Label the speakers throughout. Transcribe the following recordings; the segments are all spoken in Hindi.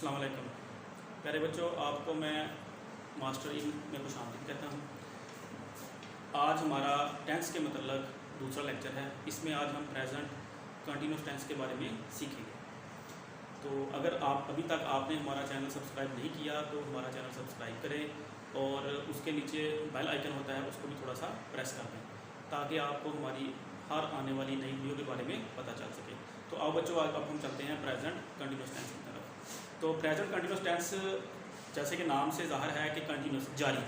Speaker 1: अस्सलाम वालेकुम प्यारे बच्चों, आपको मैं मास्टर इन में खुशामदीद कहता हूँ। आज हमारा टेंस के मतलब दूसरा लेक्चर है। इसमें आज हम प्रेजेंट कंटिन्यूस टेंस के बारे में सीखेंगे। तो अगर आप अभी तक आपने हमारा चैनल सब्सक्राइब नहीं किया तो हमारा चैनल सब्सक्राइब करें और उसके नीचे बेल आइकन होता है, उसको भी थोड़ा सा प्रेस कर दें ताकि आपको हमारी हर आने वाली नई वीडियो के बारे में पता चल सके। तो आओ बच्चों, अब हम चलते हैं प्रेजेंट कंटिन्यूस टेंस की तरफ। तो प्रेजेंट कंटिन्यूस टेंस जैसे कि नाम से ज़ाहिर है कि कंटिन्यूस जारी,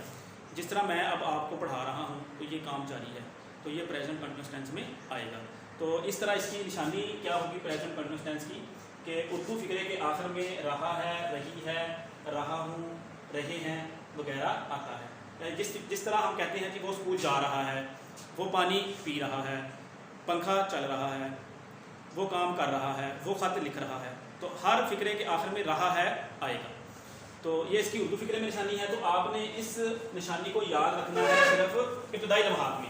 Speaker 1: जिस तरह मैं अब आपको पढ़ा रहा हूँ तो ये काम जारी है, तो ये प्रेजेंट कंटिन्यूस टेंस में आएगा। तो इस तरह इसकी निशानी क्या होगी प्रेजेंट कंटिन्यूस टेंस की कि उर्दू फिक्रे के आखिर में रहा है, रही है, रहा हूँ, रहे हैं वगैरह आता है। जिस तरह हम कहते हैं कि वो स्कूल जा रहा है, वो पानी पी रहा है, पंखा चल रहा है, वो काम कर रहा है, वो ख़त लिख रहा है, तो हर फिक्रे के आखिर में रहा है आएगा। तो ये इसकी उर्दू फिक्रे में निशानी है। तो आपने इस निशानी को याद रखना है सिर्फ इब्तदाई लम्हात में।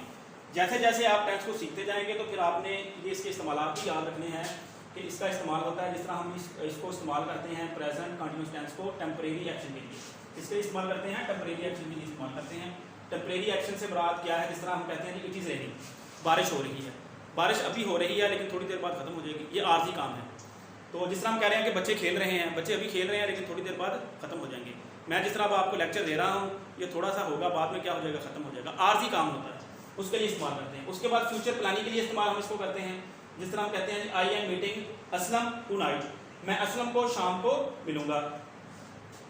Speaker 1: जैसे जैसे आप टेंस को सीखते जाएंगे तो फिर आपने ये इसके इस्तेमाल भी याद रखने हैं कि इसका इस्तेमाल होता है। जिस तरह हम इसको इस्तेमाल करते हैं प्रेजेंट कंटिन्यूस टेंस को टेम्परेरी एक्शन के लिए, इसके इस्तेमाल करते हैं टेम्परेरी एक्शन के लिए इस्तेमाल करते हैं। टेम्परेरी एक्शन से मुराद क्या है? जिस तरह हम कहते हैं कि इट इज़ रेनिंग, बारिश हो रही है, बारिश अभी हो रही है लेकिन थोड़ी देर बाद ख़त्म हो जाएगी, ये आर्जी काम है। तो जिस तरह हम कह रहे हैं कि बच्चे खेल रहे हैं, बच्चे अभी खेल रहे हैं लेकिन थोड़ी देर बाद ख़त्म हो जाएंगे। मैं जिस तरह अब आपको लेक्चर दे रहा हूँ, ये थोड़ा सा होगा, बाद में क्या हो जाएगा, ख़त्म हो जाएगा, आर्जी काम होता है, उसके लिए इस्तेमाल करते हैं। उसके बाद फ्यूचर प्लानिंग के लिए इस्तेमाल हम इसको करते हैं। जिस तरह हम कहते हैं I am meeting Aslam tonight, मैं असलम को शाम को मिलूँगा,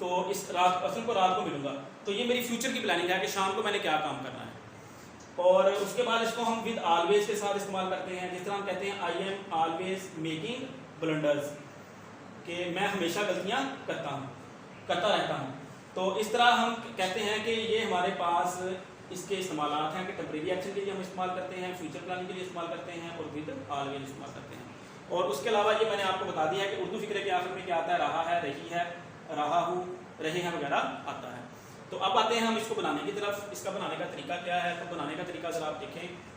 Speaker 1: तो इस रात असलम को रात को मिलूँगा, तो ये मेरी फ्यूचर की प्लानिंग है कि शाम को मैंने क्या काम करना है। और उसके बाद इसको हम विद ऑलवेज के साथ इस्तेमाल करते हैं। जिस तरह हम कहते हैं I am always making blunders, कि मैं हमेशा गलतियाँ करता रहता हूँ। तो इस तरह हम कहते हैं कि ये हमारे पास इसके इस्तेमाल हैं कि टेम्परेरी एक्शन के लिए हम इस्तेमाल करते हैं, फ्यूचर प्लानिंग के लिए इस्तेमाल करते हैं और विद ऑलवेज इस्तेमाल करते हैं। और उसके अलावा ये मैंने आपको बता दिया है कि उर्दू फिक्रे के आखिर में क्या आता है, रहा है, रही है, रहा हूँ, रहे हैं वगैरह आता है। तो अब आते हैं हम इसको बनाने की तरफ। इसका बनाने का तरीका क्या है? तो बनाने का तरीका ज़रा आप देखें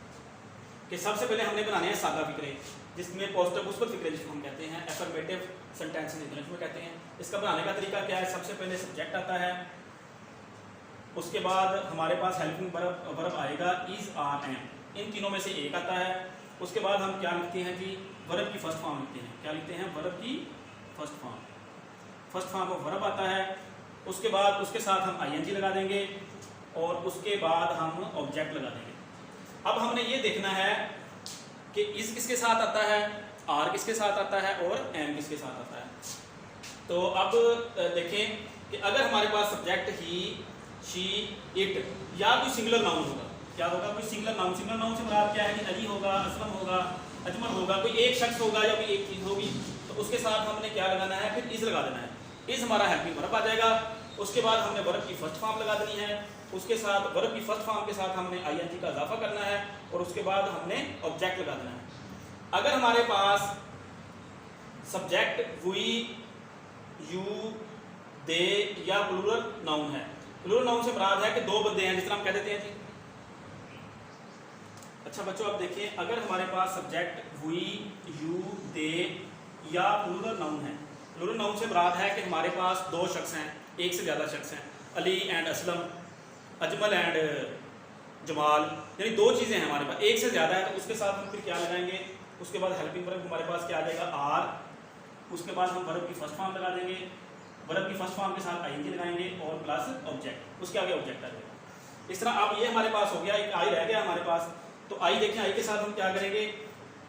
Speaker 1: कि सबसे पहले हमने बनाने हैं सादा फिक्रे, जिसमें पॉजिटिव मुस्बत फिक्रे जिसको हम कहते हैं, एफर्मेटिव सेंटेंसेस इंग्लिश में कहते हैं। इसका बनाने का तरीका क्या है? सबसे पहले सब्जेक्ट आता है, उसके बाद हमारे पास हेल्पिंग वर्ब आएगा इज, आर, एम, इन तीनों में से एक आता है। उसके बाद हम क्या लिखते हैं जी, वर्ब की फर्स्ट फॉर्म लिखते हैं। क्या लिखते हैं? वर्ब की फर्स्ट फॉर्म ऑफ वर्ब आता है। उसके बाद उसके साथ हम आईएनजी लगा देंगे और उसके बाद हम ऑब्जेक्ट लगा देंगे। अब हमने ये देखना है कि इस किसके साथ आता है, आर किसके साथ आता है और एम किसके साथ आता है। तो अब देखें कि अगर हमारे पास सब्जेक्ट ही, शी, इट या कोई सिंगुलर नाउन होगा, क्या होगा? कोई सिंगुलर नाउन। सिंगुलर नाउन से मुराद क्या है कि अली होगा, असलम होगा, अजमल होगा, कोई एक शख्स होगा या कोई एक चीज़ होगी, तो उसके साथ हमने क्या लगाना है? फिर इज लगा देना है। इज हमारा हेल्पिंग वर्ब आ जाएगा। उसके बाद हमने वर्ब की फर्स्ट फॉर्म लगा देनी है, उसके साथ वर्ब की फर्स्ट फॉर्म के साथ हमने आईएनजी का इजाफा करना है और उसके बाद हमने ऑब्जेक्ट लगा देना है। अगर हमारे पास सब्जेक्ट वी, यू, दे या प्लूरल नाउन है, प्लूरल नाउन से मुराद है कि दो बंदे हैं, जिस तरह हम कह देते हैं जी। अच्छा बच्चों, अब देखें, अगर हमारे पास सब्जेक्ट वी, यू, दे या प्लूरल नाउन है, प्लूरल नाउन से मुराद है कि हमारे पास दो शख्स हैं, एक से ज़्यादा शख्स हैं, अली एंड असलम, अजमल एंड जमाल, यानी दो चीज़ें हैं हमारे पास, एक से ज़्यादा है, तो उसके साथ हम फिर क्या लगाएंगे? उसके बाद हेल्पिंग वर्ब हमारे पास क्या आ जाएगा? आर। उसके बाद हम वर्ब की फर्स्ट फॉर्म लगा देंगे, वर्ब की फर्स्ट फॉर्म के साथ आईएनजी लगाएंगे और प्लस ऑब्जेक्ट, उसके आगे ऑब्जेक्ट आ जाएगा। इस तरह अब ये हमारे पास हो गया, एक आई रह गया हमारे पास। तो आई देखें, आई के साथ हम क्या करेंगे?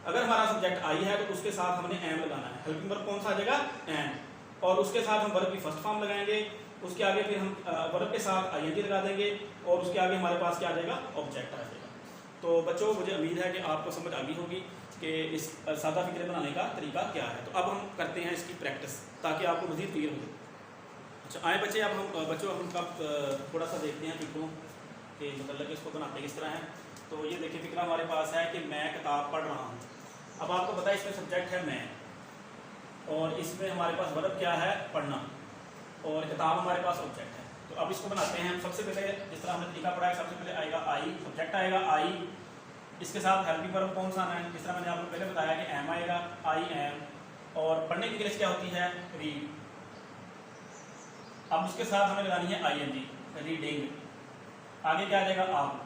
Speaker 1: अगर हमारा सब्जेक्ट आई है तो उसके साथ हमने एम लगाना है। हेल्पिंग वर्ब कौन सा आ जाएगा? एम। और उसके साथ हम वर्ब की फर्स्ट फॉर्म लगाएंगे, उसके आगे फिर हम वर्ब के साथ आईएनजी लगा देंगे और उसके आगे हमारे पास क्या आ जाएगा? ऑब्जेक्ट आ जाएगा। तो बच्चों, मुझे उम्मीद है कि आपको समझ आ गई होगी कि इस सादा फिक्रे बनाने का तरीका क्या है। तो अब हम करते हैं इसकी प्रैक्टिस ताकि आपको मज़ीद क्लियर हो जाए। अच्छा आए बच्चे, अब हम बच्चों हम कब थोड़ा सा देखते हैं फिक्रों के मतलब इसको बनाते किस तरह हैं। तो ये देखिए, फिक्रा हमारे पास है कि मैं किताब पढ़ रहा हूँ। अब आपको पता है इसमें सब्जेक्ट है मैं, और इसमें हमारे पास वर्ब क्या है? पढ़ना, और किताब हमारे पास ऑब्जेक्ट है। तो अब इसको बनाते हैं हम। सबसे पहले जिस तरह हमने तरीका पढ़ा है, सबसे पहले आएगा आई, सब्जेक्ट आएगा आई, इसके साथ हेल्पिंग वर्ब कौन सा आना है? जिस तरह मैंने आपको पहले बताया कि एम आएगा, आई एम, और पढ़ने की इंग्लिश क्या होती है? रीड। अब उसके साथ हमें लगानी है ING, रीडिंग। आगे क्या आ जाएगा? आप।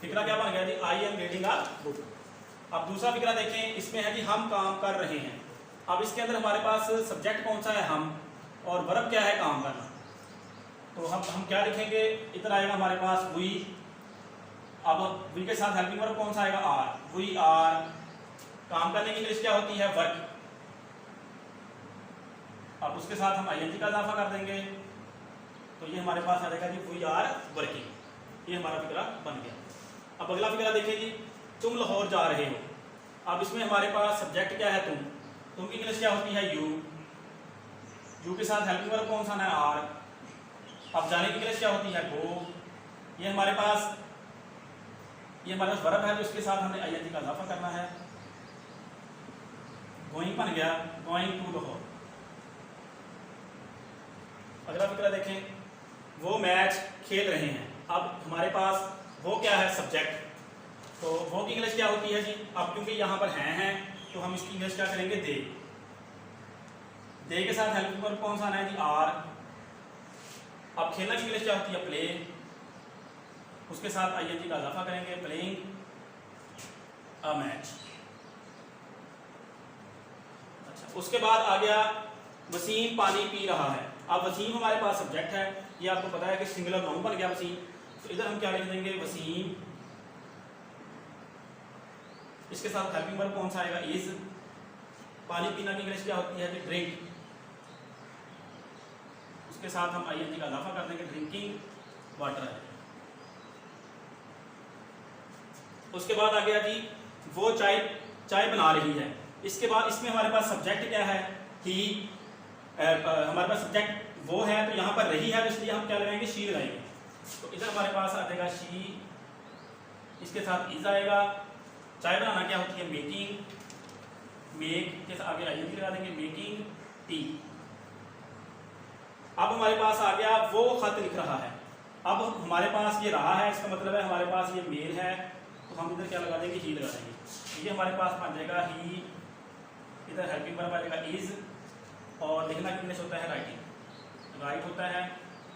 Speaker 1: फिक्रा क्या बन गया जी? I am reading a book। अब दूसरा फिक्रा देखें, इसमें है जी हम काम कर रहे हैं। अब इसके अंदर हमारे पास सब्जेक्ट कौन सा है? हम, और वर्ब क्या है? काम करना। तो हम क्या लिखेंगे? इधर आएगा हमारे पास वी। अब वी के साथ हेल्पिंग वर्ब कौन सा आएगा? आर। We are. काम करने की इंग्लिश क्या होती है? वर्क। अब उसके साथ हम ING का इजाफा कर देंगे, तो ये हमारे पास आ जाएगा जी वी आर वर्किंग। ये हमारा फिक्रा बन गया। अब अगला फिक्रा देखिए जी, तुम लाहौर जा रहे हो। अब इसमें हमारे पास सब्जेक्ट क्या है? तुम की इंग्लिश क्या होती है? यू। यू के साथ हेल्पिंग वर्ब कौन सा है? आर। अब जाने की इंग्लिश क्या होती है? गो। ये हमारे पास वर्ब है, तो इसके साथ हमने ING का इजाफा करना है। गोइंग बन गया, गोइंग टू लाहौर। अगला फिक्रा देखें, वो मैच खेल रहे हैं। अब हमारे पास वो क्या है? सब्जेक्ट। तो वो की इंग्लिश क्या होती है जी? अब क्योंकि यहाँ पर हैं तो हम इसकी इंग्लिश क्या करेंगे? दे। दे के साथ हेल्पिंग वर्ब कौन सा आना है जी? आर। अब खेलना की इंग्लिश क्या होती है? प्ले। उसके साथ ING का इजाफा करेंगे, प्लेइंग अ मैच। अच्छा, उसके बाद आ गया वसीम पानी पी रहा है। अब वसीम हमारे पास सब्जेक्ट है, ये आपको पता है कि सिंगुलर नाउन बन गया वसीम। तो इधर हम क्या लिख देंगे? वसीम। इसके साथ हेल्पिंग वर्ब कौन सा आएगा? इज। पानी पीना की इंग्लिश क्या होती है? ड्रिंक। उसके साथ हम ING का इजाफा कर देंगे, ड्रिंकिंग वाटर है। उसके बाद आ गया जी वो चाय बना रही है। इसके बाद इसमें हमारे पास सब्जेक्ट क्या है? ही। हमारे पास सब्जेक्ट वो है, तो यहाँ पर रही है, तो इसलिए हम क्या लगाएंगे? शी लगाएंगे। तो इधर हमारे पास आ जाएगा शी। इसके साथ इज आएगा। चाय बनाना क्या होती है? मेकिंग। मेक के आगे ING लगा देंगे, मेकिंग टी। अब हमारे पास आ गया वो खत लिख रहा है। अब हमारे पास ये रहा है, इसका मतलब है हमारे पास ये मेल है, तो हम इधर क्या लगा देंगे? ही लगा देंगे। ये हमारे पास बन जाएगा ही। इधर हेल्पिंग वर्ब आ जाएगा इज, और लिखना की इंग्लिश होता है राइटिंग। राइट होता है,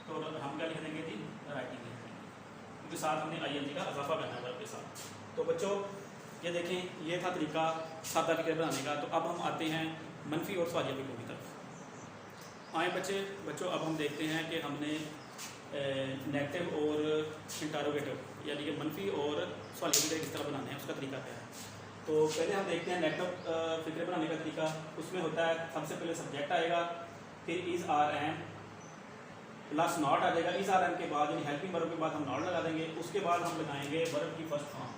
Speaker 1: तो हम क्या लिख देंगे जी? राइटिंग लिख देंगे, क्योंकि साथ हमने ING का इजाफा करना है वर्ब के साथ। तो बच्चों ये देखें, ये था तरीका सादा फिक्र बनाने का। तो अब हम आते हैं मनफी और सवालिया फिक्रों की तरफ। आए बच्चों अब हम देखते हैं कि हमने नेगेटिव और इंटरोगेटिव यानी कि मनफी और सवालिया फिक्र किस तरह बनाने हैं, उसका तरीका क्या है। तो पहले हम देखते हैं नेगेटिव फिक्रे बनाने का तरीका। उसमें होता है सबसे पहले सब्जेक्ट आएगा, फिर is R M plus not आ जाएगा। इज आर एम के बाद यानी हेल्पिंग वर्ब के बाद हम नॉट लगा देंगे। उसके बाद हम लगाएंगे वर्ब की फर्स्ट फॉर्म,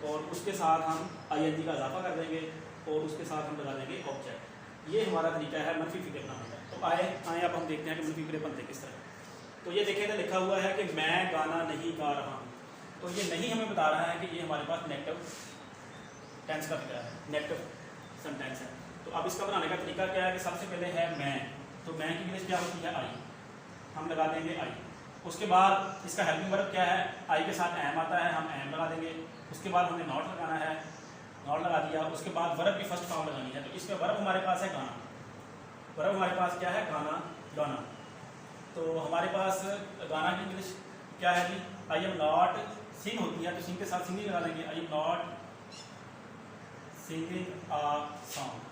Speaker 1: और उसके साथ हम ING का इजाफा कर देंगे, और उसके साथ हम लगा देंगे ऑब्जेक्ट। ये हमारा तरीका है मनफी फिक्रे बनाने का। तो आए अब हम देखते हैं कि मनफी फिक्रे बनते किस तरह। तो ये देखें, तो लिखा हुआ है कि मैं गाना नहीं गा रहा हूँ। तो ये नहीं हमें बता रहा है कि ये हमारे पास नेगेटिव टेंस का फिक्रा है, नेगेटिव सेंटेंस है। तो अब इसका बनाने का तरीका क्या है कि सबसे पहले है मैं। तो मैं की इंग्लिश क्या होती है? आई। हम लगा देंगे आई। उसके बाद इसका हेल्पिंग वर्ब क्या है? आई के साथ एम आता है, हम एम लगा देंगे। उसके बाद हमें नॉट लगाना है, नॉट लगा दिया। उसके बाद वर्ब की फर्स्ट फॉर्म लगानी है। तो इसमें वर्ब हमारे पास है गाना। वर्ब हमारे पास क्या है? गाना, गाना। तो हमारे पास गाना की इंग्लिश क्या है जी? आई एम नॉट सिंग होती है, तो सिंग के साथ सिंगिंग लगा देंगे। I am not singing a song.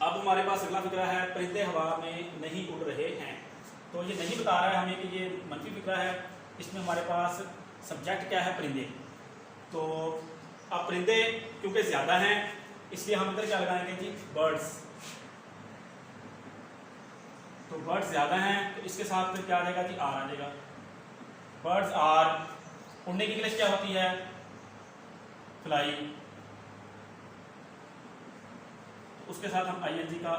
Speaker 1: अब हमारे पास अगला फिक्रा है परिंदे हवा में नहीं उड़ रहे हैं। तो ये नहीं बता रहा है हमें कि ये मनफी फिक्रा है। इसमें हमारे पास सब्जेक्ट क्या है? परिंदे। तो अब परिंदे क्योंकि ज़्यादा हैं, इसलिए हम इधर क्या लगाएंगे जी? बर्ड्स। तो बर्ड्स ज़्यादा हैं, तो इसके साथ फिर क्या आ जाएगा जी? आर आ जाएगा। Birds are. उड़ने की इंग्लिश क्या होती है? फ्लाई। उसके साथ हम ING का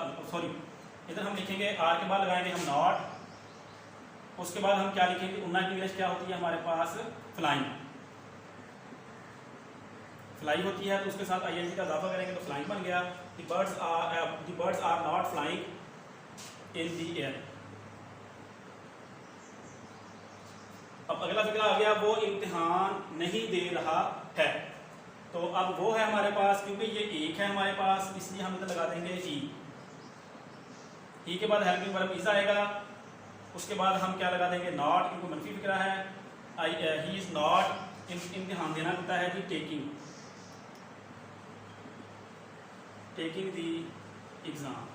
Speaker 1: इधर हम लिखेंगे आर के बाद लगाएंगे हम नॉट। उसके बाद हम क्या लिखेंगे? उड़ना की इंग्लिश क्या होती है हमारे पास? फ्लाइंग। फ्लाई होती है, तो उसके साथ ING का इजाफा करेंगे, तो फ्लाइंग बन गया। The birds are not flying in the air. अब अगला फिक्रा आ गया, वो इम्तिहान नहीं दे रहा है। तो अब वो है हमारे पास, क्योंकि ये एक है हमारे पास, इसलिए हम इधर लगा देंगे ई के बाद हेल्पिंग वर्ब इज आएगा। उसके बाद हम क्या लगा देंगे, नॉट, क्योंकि मनफी फिक्रा है। ही इज़ नॉट, इम्तिहान देना होता है जी टेकिंग दी एग्ज़ाम।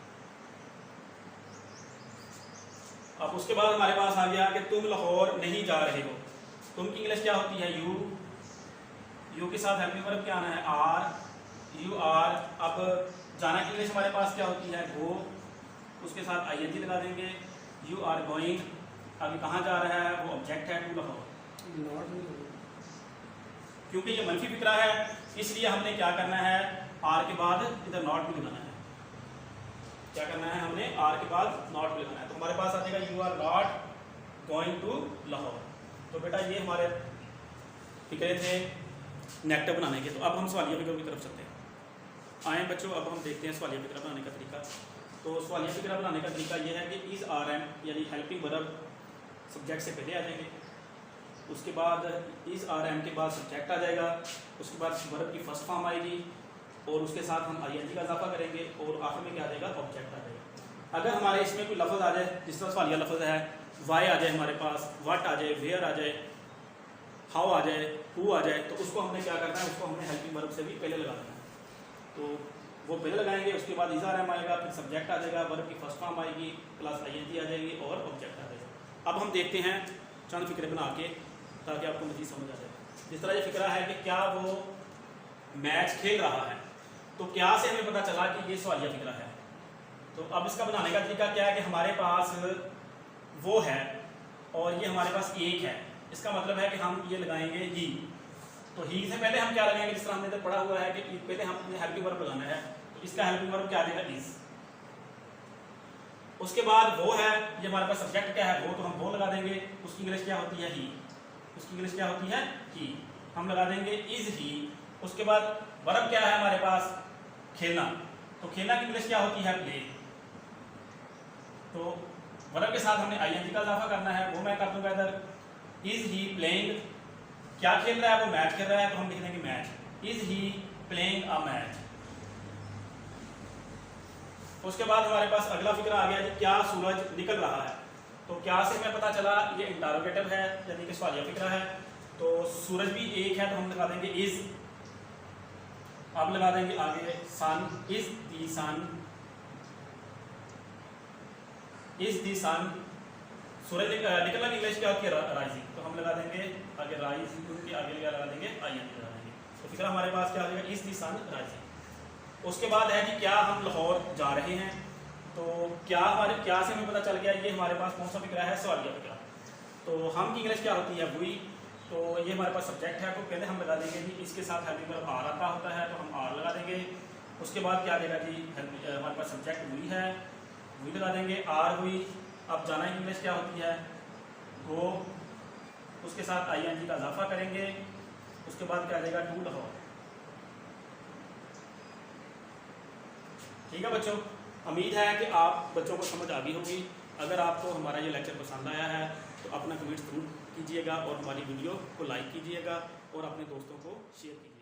Speaker 1: अब उसके बाद हमारे पास आ गया कि तुम लाहौर नहीं जा रहे हो। तुम की इंग्लिश क्या होती है, यू के साथ हेल्पिंग वर्ब क्या आना है, आर, यू आर। अब जाना की इंग्लिश हमारे पास क्या होती है, गो, उसके साथ आईएनजी लगा देंगे, यू आर गोइंग। अभी कहाँ जा रहा है, वो ऑब्जेक्ट है, टू लाहौर। क्योंकि ये मनफी फिक्रा है इसलिए हमने क्या करना है, आर के बाद इधर नॉट भी लगाना है। क्या करना है, हमने आर के बाद नॉट भी लगाना है। तो हमारे पास आ जाएगा you are not going to Lahore. तो बेटा ये हमारे फिक्रे थे नेगेटिव बनाने के। तो अब हम सवालिया फिक्र की तरफ चलते हैं। आए बच्चों, अब हम देखते हैं सवालिया फिक्रा बनाने का तरीका। तो सवालिया फिक्रा बनाने का तरीका ये है कि इज़ आर एम यानी हेल्पिंग वर्ब सब्जेक्ट से पहले आ जाएंगे। उसके बाद इज़ आर एम के बाद सब्जेक्ट आ जाएगा। उसके बाद वर्ब की फर्स्ट फॉर्म आएगी और उसके साथ हम आईएनजी का इजाफा करेंगे और आखिर में क्या आ जाएगा, ऑब्जेक्ट आ जाएगा। अगर हमारे इसमें कोई लफ्ज़ आ जाए, जिस तरह सवालिया लफ्ज़ है, वाई आ जाए हमारे पास, व्हाट आ जाए, वेयर आ जाए, हाउ आ जाए, हु आ जाए, तो उसको हमने क्या करना है, उसको हमने हेल्पिंग वर्ब से भी पहले लगा देना है। तो वो पहले लगाएंगे, उसके बाद इज़ आर एम आएगा, फिर सब्जेक्ट आ जाएगा, वर्ब की फर्स्ट फॉर्म आएगी, प्लस आईएनजी आ जाएगी और ऑब्जेक्ट आ जाएगा। अब हम देखते हैं चंद फिक्रे बना के ताकि आपको मज़ीद समझ आ जाए। जिस तरह ये फिक्रा है कि क्या वो मैच खेल रहा है, तो क्या से हमें पता चला कि ये सवालिया फिक्रा है। तो अब इसका बनाने का तरीका क्या है कि हमारे पास वो है और ये हमारे पास एक है। इसका मतलब है कि हम ये लगाएंगे ही। तो ही से पहले हम क्या लगाएंगे, जिस तरह हमने इधर पढ़ा हुआ है कि पहले हमने हेल्पिंग वर्ब लगाना है, तो इसका हेल्पिंग वर्ब क्या आ जाएगा, इज। उसके बाद वो है, ये हमारे पास सब्जेक्ट क्या है, वो, तो हम वो लगा देंगे। उसकी इंग्लिश क्या होती है, ही। उसकी इंग्लिश क्या होती है, ही। हम लगा देंगे इज ही। उसके बाद वर्ब क्या है हमारे पास, खेलना। तो खेलना की इंग्लिश क्या होती है, प्ले। तो वर्ब के साथ हमने आईएनजी का इजाफा करना है, वो मैं कर दूंगा इधर, इज ही प्लेइंग। क्या खेल रहा है, वो मैच खेल रहा है, तो हम लिख देंगे match, is he playing a match. उसके बाद हमारे पास अगला फिक्रा आ गया कि क्या सूरज निकल रहा है। तो क्या से हमें पता चला, ये इंटरोगेटिव है यानी कि सवालिया फिक्रा है। तो सूरज भी एक है, तो हम लगा देंगे इज। अब लगा देंगे आगे सन, is the sun, is the सन। सूरज निकलना की इंग्लिश क्या होती है, राइजिंग। तो हम लगा देंगे आगे राइजिंग के आगे लगा देंगे आईएनजी लगा देंगे। तो फिक्रा हमारे पास क्या हो जाएगा, इज दी सन राइजिंग। उसके बाद है कि क्या हम लाहौर जा रहे हैं। तो क्या हमारे क्या से हमें पता चल गया, ये हमारे पास कौन सा फिक्रा है, सवालिया फिक्रा। तो हम की इंग्लिश क्या होती है, हुई। तो ये हमारे पास सब्जेक्ट है, तो पहले हम लगा देंगे जी इसके साथ हेल्पिंग वर्ब आर आता होता है, तो हम आर लगा देंगे। उसके बाद क्या देगा जी, हमारे पास सब्जेक्ट हुई है, हुई लगा देंगे, आर हुई। अब जाना की इंग्लिश क्या होती है, गो। उसके साथ आईएनजी का इजाफा करेंगे। उसके बाद क्या आ जाएगा, टू लाहौर। ठीक है बच्चों, उम्मीद है कि आप बच्चों को समझ आ गई होगी। अगर आपको हमारा ये लेक्चर पसंद आया है तो अपना कमेंट ज़रूर कीजिएगा और हमारी वीडियो को लाइक कीजिएगा और अपने दोस्तों को शेयर कीजिएगा।